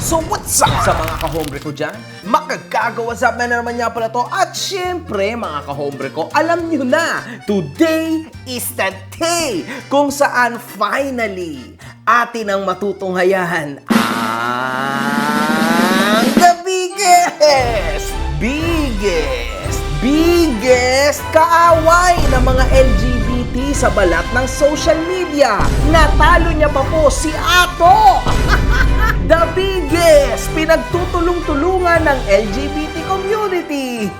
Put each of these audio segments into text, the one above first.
So what's up sa mga kahombre ko dyan? Makagagawa up na naman niya pala to. At syempre mga kahombre ko, alam nyo na, today is the day kung saan finally atin ang matutunghayan ang the biggest kaaway ng mga LGBT sa balat ng social media. Natalo niya pa po si Ato! The biggest pinagtutulong-tulungan ng LGBT community.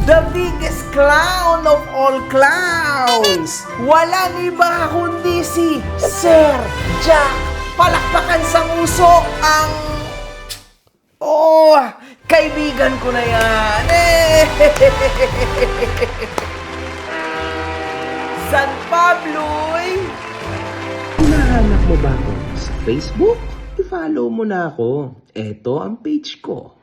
The biggest clown of all clowns. Walang iba kundi si Sir Jack. Palakpakan sa nguso ang... Oh, kaibigan ko na yan. San Pablo'y... Hinahanap mo ba ako sa Facebook? I-follow mo na ako. Ito ang page ko.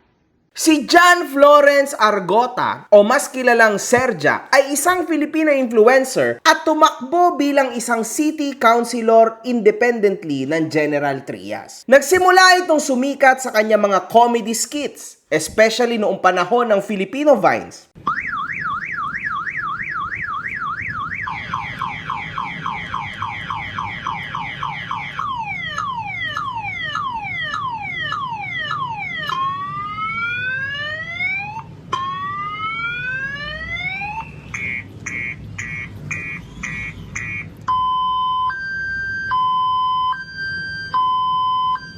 Si John Florence Argota o mas kilalang Sir Jack ay isang Filipino influencer at tumakbo bilang isang city councilor independently ng General Trias. Nagsimula itong sumikat sa kanyang mga comedy skits, especially noong panahon ng Filipino Vines.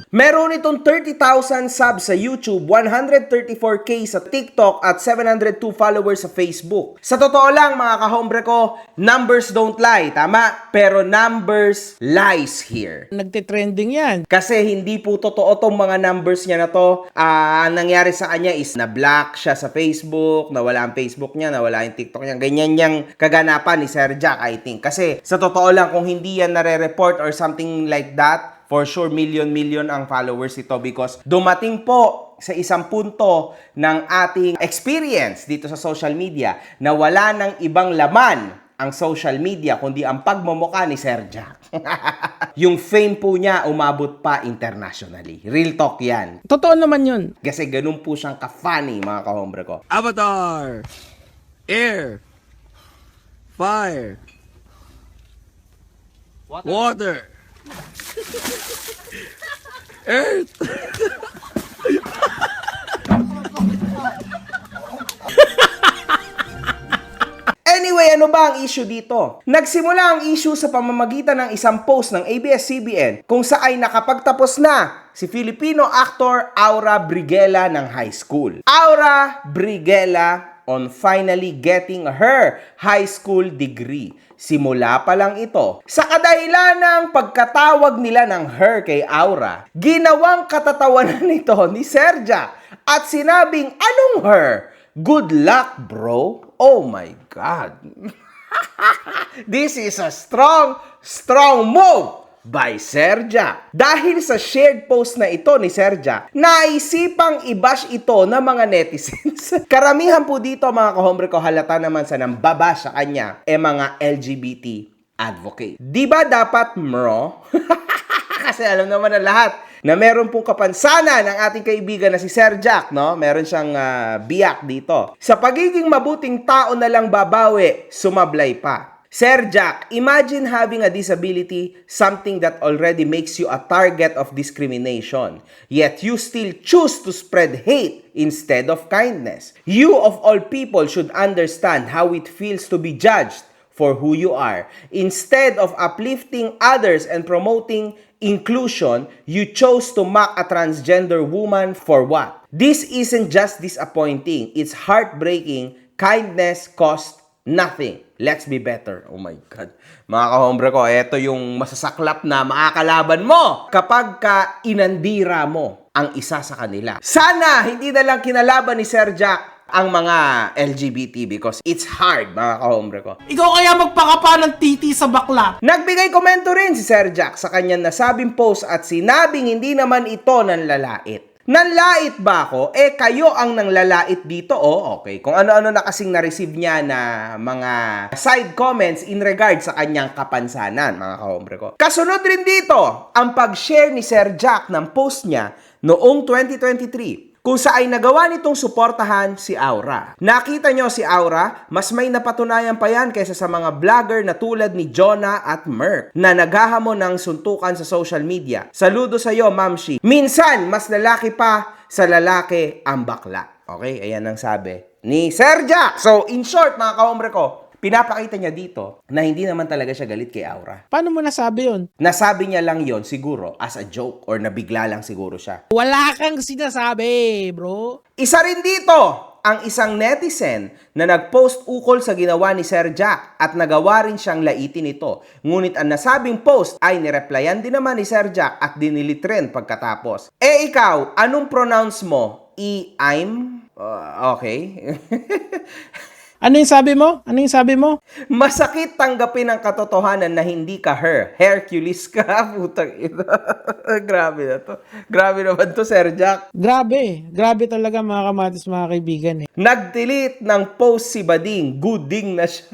Meron itong 30,000 subs sa YouTube, 134k sa TikTok at 702 followers sa Facebook. Sa totoo lang mga kahombre ko, numbers don't lie, tama? Pero numbers lies here. Nagtitrending yan. Kasi hindi po totoo tong mga numbers niya na to. Ang nangyari sa kanya is na-block siya sa Facebook, nawala ang Facebook niya, nawala yung TikTok niya. Ganyan niyang kaganapan ni Sir Jack, I think. Kasi sa totoo lang, kung hindi yan nare-report or something like that, for sure, million ang followers ito because dumating po sa isang punto ng ating experience dito sa social media na wala ng ibang laman ang social media kundi ang pagmumukha ni Sir Jack. Yung fame po niya umabot pa internationally. Real talk yan. Totoo naman yun. Kasi ganun po siyang ka-funny mga kahombre ko. Avatar, air, fire, water. Earth. Anyway, ano ba ang issue dito? Nagsimula ang issue sa pamamagitan ng isang post ng ABS-CBN kung saan nakapagtapos na si Filipino actor Aura Briguela ng high school. Aura Briguela on finally getting her high school degree. Simula pa lang ito. Sa kadahilan ng pagkatawag nila ng her kay Aura, ginawang katatawanan nito ni Sir Jack at sinabing, anong her? Good luck, bro. Oh my God. This is a strong move by Sir Jack. Dahil sa shared post na ito ni Sir Jack, naisipang i-bash ito ng mga netizens. Karamihan po dito mga kahombre ko halata naman sa nambaba sa kanya mga LGBT advocate. Di ba dapat mro? Kasi alam naman na lahat na meron pong kapansanan ng ating kaibigan na si Sir Jack, no? Meron siyang biyak dito. Sa pagiging mabuting tao na lang babawi, sumablay pa. Sir Jack, imagine having a disability, something that already makes you a target of discrimination. Yet you still choose to spread hate instead of kindness. You of all people should understand how it feels to be judged for who you are. Instead of uplifting others and promoting inclusion, you chose to mock a transgender woman for what? This isn't just disappointing, it's heartbreaking. Kindness costs nothing. Let's be better. Oh my God. Mga kahombre ko, ito yung masasaklap na makakalaban mo kapag ka inandira mo ang isa sa kanila. Sana hindi na lang kinalaban ni Sir Jack ang mga LGBT because it's hard, mga kahombre ko. Ikaw kaya magpakapa ng titi sa bakla. Nagbigay komento rin si Sir Jack sa kanyang nasabing post at sinabing hindi naman ito nanlalait. Nanlait ba ako? Kayo ang nanglalait dito, okay. Kung ano-ano na kasing na-receive niya na mga side comments in regard sa kanyang kapansanan, mga kahombre ko. Kasunod rin dito, ang pag-share ni Sir Jack ng post niya noong 2023. Kung saan ay nagawa nitong suportahan si Aura. Nakita nyo si Aura, mas may napatunayan pa yan kaysa sa mga vlogger na tulad ni Jonah at Merk na naghahamon ng suntukan sa social media. Saludo sa iyo, Ma'am Shi. Minsan, mas lalaki pa sa lalaki ang bakla. Okay, ayan ang sabi ni Sir Jack. So, in short, mga kahombre ko, pinapakita niya dito na hindi naman talaga siya galit kay Aura. Paano mo nasabi yun? Nasabi niya lang yon siguro as a joke or nabigla lang siguro siya. Wala kang sinasabi, bro. Isa rin dito, ang isang netizen na nag-post ukol sa ginawa ni Sir Jack at nagawa rin siyang laitin ito. Ngunit ang nasabing post ay nireplyan din naman ni Sir Jack at dinilit rin pagkatapos. Ikaw, anong pronounce mo? I'm? Okay. Ano yung sabi mo? Ano yung sabi mo? Masakit tanggapin ang katotohanan na hindi ka Hercules ka. Putang ina. Grabe na to. Grabe naman to, Sir Jack. Grabe. Grabe talaga mga kamatis, mga kaibigan. Nag-delete ng post si Bading. Gooding na siya.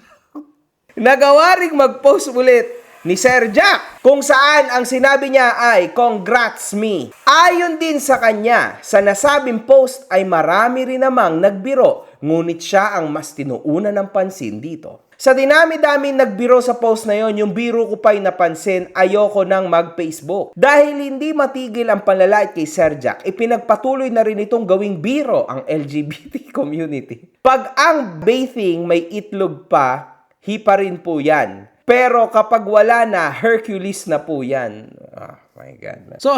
Nagawa ring mag-post ulit ni Sir Jack kung saan ang sinabi niya ay congrats me. Ayon din sa kanya, sa nasabing post ay marami rin namang nagbiro, ngunit siya ang mas tinuuna ng pansin dito. Sa dinami-dami nagbiro sa post na yon, yung biro ko pa'y napansin, ayoko nang mag-Facebook. Dahil hindi matigil ang panlalait kay Sir Jack, ipinagpatuloy na rin itong gawing biro ang LGBT community. Pag ang bathing may itlog pa, hipa rin po yan. Pero kapag wala na, Hercules na po yan. Oh my God. So,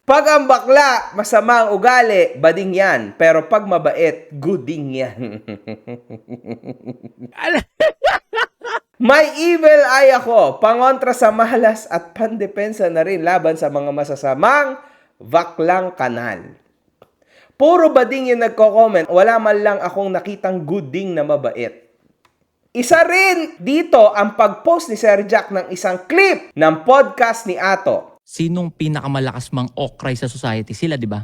Pag ang bakla, masama ang ugali, bading yan. Pero pag mabait, gooding yan. May evil eye ako, pangontra sa malas at pandepensa na rin laban sa mga masasamang baklang kanal. Puro bading yung nagko-comment, wala man lang akong nakitang gooding na mabait. Isa rin dito ang pag-post ni Sir Jack ng isang clip ng podcast ni Ato. Sinong pinakamalakas mang okray sa society? Sila, di ba?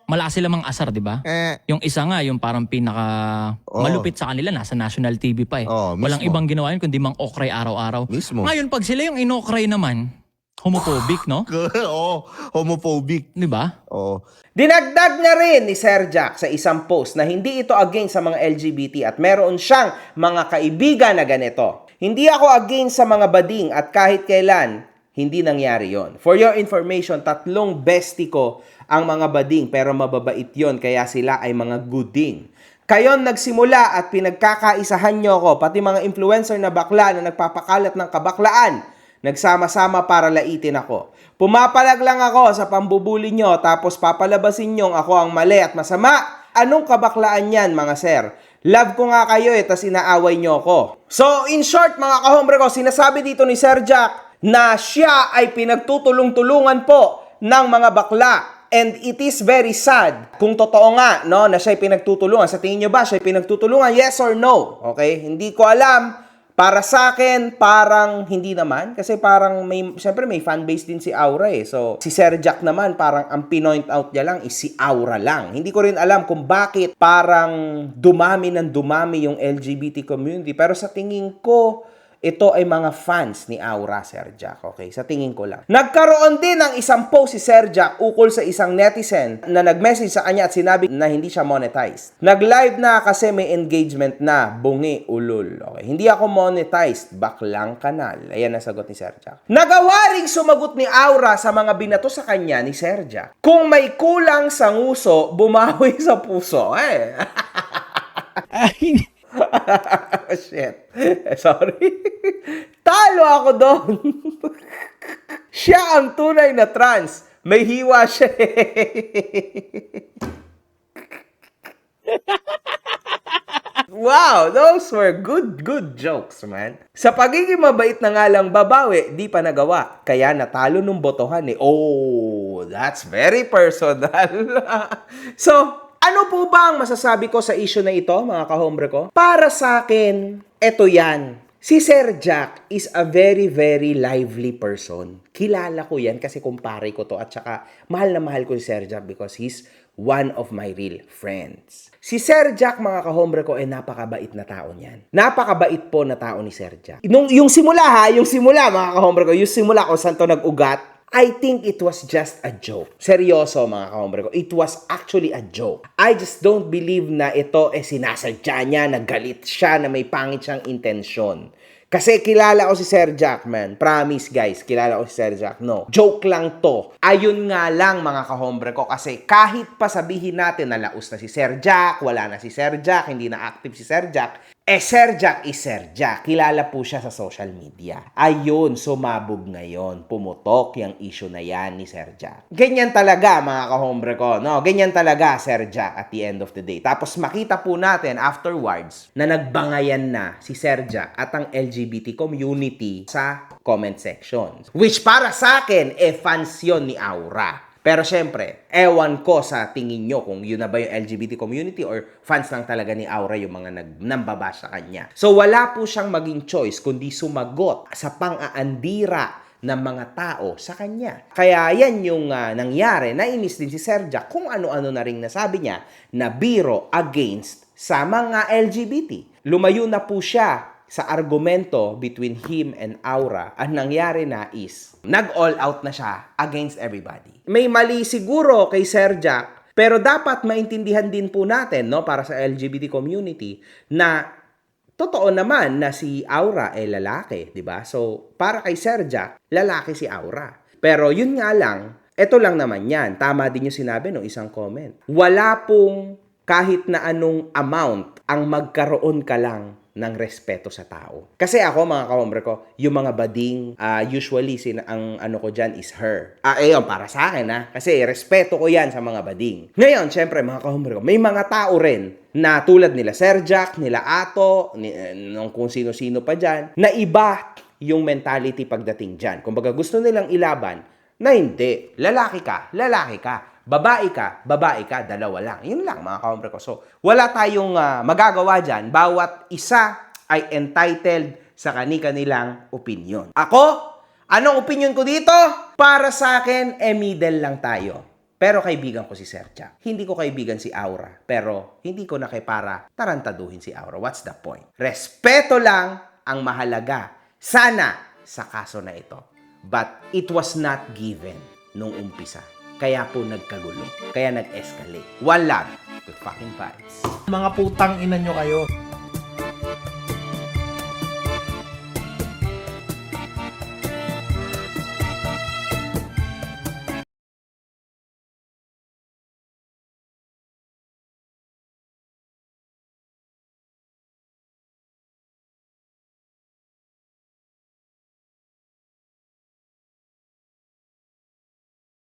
Malakas sila mang asar, di ba? Yung isa nga, yung parang pinaka malupit sa kanila, nasa national TV pa eh. Walang ibang ginawa yun kundi mang okray araw-araw. Mismo. Ngayon, pag sila yung inokray naman, homophobic, no? Oo, homophobic. Di ba? Oo. Dinagdag na rin ni Sir Jack sa isang post na hindi ito against sa mga LGBT at meron siyang mga kaibigan na ganito. Hindi ako against sa mga bading at kahit kailan, hindi nangyari yon. For your information, 3 bestie ko ang mga bading pero mababait yon kaya sila ay mga gooding. Kayon nagsimula at pinagkakaisahan nyo ko, pati mga influencer na bakla na nagpapakalat ng kabaklaan, nagsama-sama para laitin ako. Pumapalag lang ako sa pambubuli nyo tapos papalabasin nyo ako ang mali at masama. Anong kabaklaan yan, mga sir? Love ko nga kayo tas inaaway nyo ako. So, in short, mga kahombre ko, sinasabi dito ni Sir Jack na siya ay pinagtutulong-tulungan po ng mga bakla. And it is very sad kung totoo nga, no, na siya ay pinagtutulungan. Sa tingin nyo ba siya ay pinagtutulungan? Yes or no? Okay? Hindi ko alam. Para sa akin, parang hindi naman. Kasi parang siyempre may fanbase din si Aura eh. So, si Sir Jack naman, parang ang pinoint out niya lang is si Aura lang. Hindi ko rin alam kung bakit parang dumami ng dumami yung LGBT community. Pero sa tingin ko, ito ay mga fans ni Aura, Sir Jack. Okay, sa tingin ko lang. Nagkaroon din ng isang post si Sir Jack ukol sa isang netizen na nag-message sa kanya at sinabi na hindi siya monetized. Nag-live na kasi may engagement na, bungi, ulul. Okay, hindi ako monetized, baklang kanal. Ayan ang sagot ni Sir Jack. Nagawa ring sumagot ni Aura sa mga binato sa kanya ni Sir Jack. Kung may kulang sa nguso, bumawi sa puso. ay, Shit. Sorry. Talo ako doon. Siya ang tunay na trans. May hiwa siya. Wow, those were good jokes, man. Sa pagiging mabait na nga lang babawi, di pa nagawa. Kaya natalo nung botohan eh. Oh, that's very personal. So, ano po ba ang masasabi ko sa issue na ito, mga kahombre ko? Para sa akin, eto yan. Si Sir Jack is a very, very lively person. Kilala ko yan kasi kumpare ko to at saka mahal na mahal ko si Sir Jack because he's one of my real friends. Si Sir Jack, mga kahombre ko, napakabait na tao niyan. Napakabait po na tao ni Sir Jack. Yung simula mga kahombre ko, yung simula ko saan to nag-ugat, I think it was just a joke. Seryoso mga kahombre ko, it was actually a joke. I just don't believe na ito sinasadya niya, nagalit siya, na may pangit siyang intensyon. Kasi kilala ko si Sir Jack, man. Promise, guys. Kilala ko si Sir Jack. No. Joke lang to. Ayun nga lang, mga kahombre ko. Kasi kahit pa sabihin natin na laos na si Sir Jack, wala na si Sir Jack, hindi na active si Sir Jack, Sir Jack is Sir Jack. Kilala po siya sa social media. Ayun, sumabog ngayon. Pumutok yung issue na yan ni Sir Jack. Ganyan talaga, mga kahombre ko. No? Ganyan talaga, Sir Jack, at the end of the day. Tapos makita po natin afterwards na nagbangayan na si Sir Jack at ang LGBT community sa comment section. Which para sa akin, fans yun ni Aura. Pero syempre, ewan ko sa tingin nyo kung yun na ba yung LGBT community or fans lang talaga ni Aura yung mga nambaba sa kanya. So wala po siyang maging choice kundi sumagot sa pang-aandira ng mga tao sa kanya. Kaya yan yung nangyari. Nainis din si Sir Jack kung ano-ano na rin nasabi niya na biro against sa mga LGBT. Lumayo na po siya sa argumento between him and Aura. Ang nangyari na is, nag-all out na siya against everybody. May mali siguro kay Sir Jack, pero dapat maintindihan din po natin, no, para sa LGBT community, na totoo naman na si Aura lalaki, di ba? So, para kay Sir Jack, lalaki si Aura. Pero yun nga lang, eto lang naman yan. Tama din yung sinabi no isang comment. Wala pong kahit na anong amount ang magkaroon ka lang ng respeto sa tao. Kasi ako, mga kahombre ko, yung mga bading, usually, ang ano ko dyan is her. Ayun, para sa akin, kasi respeto ko yan sa mga bading. Ngayon, syempre, mga kahombre ko, may mga tao rin na tulad nila Sir Jack, nila Ato, kung sino-sino pa dyan, na iba yung mentality pagdating dyan. Kung baga gusto nilang ilaban, na hindi. Lalaki ka, lalaki ka. Babae ka, dalawa lang. Yun lang, mga kahombre ko. So, wala tayong magagawa dyan. Bawat isa ay entitled sa kanilang opinion. Ako, anong opinion ko dito? Para sa akin, middle lang tayo. Pero kaibigan ko si Sir Jack. Hindi ko kaibigan si Aura. Pero hindi ko na para tarantaduhin si Aura. What's the point? Respeto lang ang mahalaga. Sana sa kaso na ito. But it was not given nung umpisa. Kaya po nagkagulo. Kaya nag-escalate. One love. Good fucking vibes. Mga putang ina nyo kayo.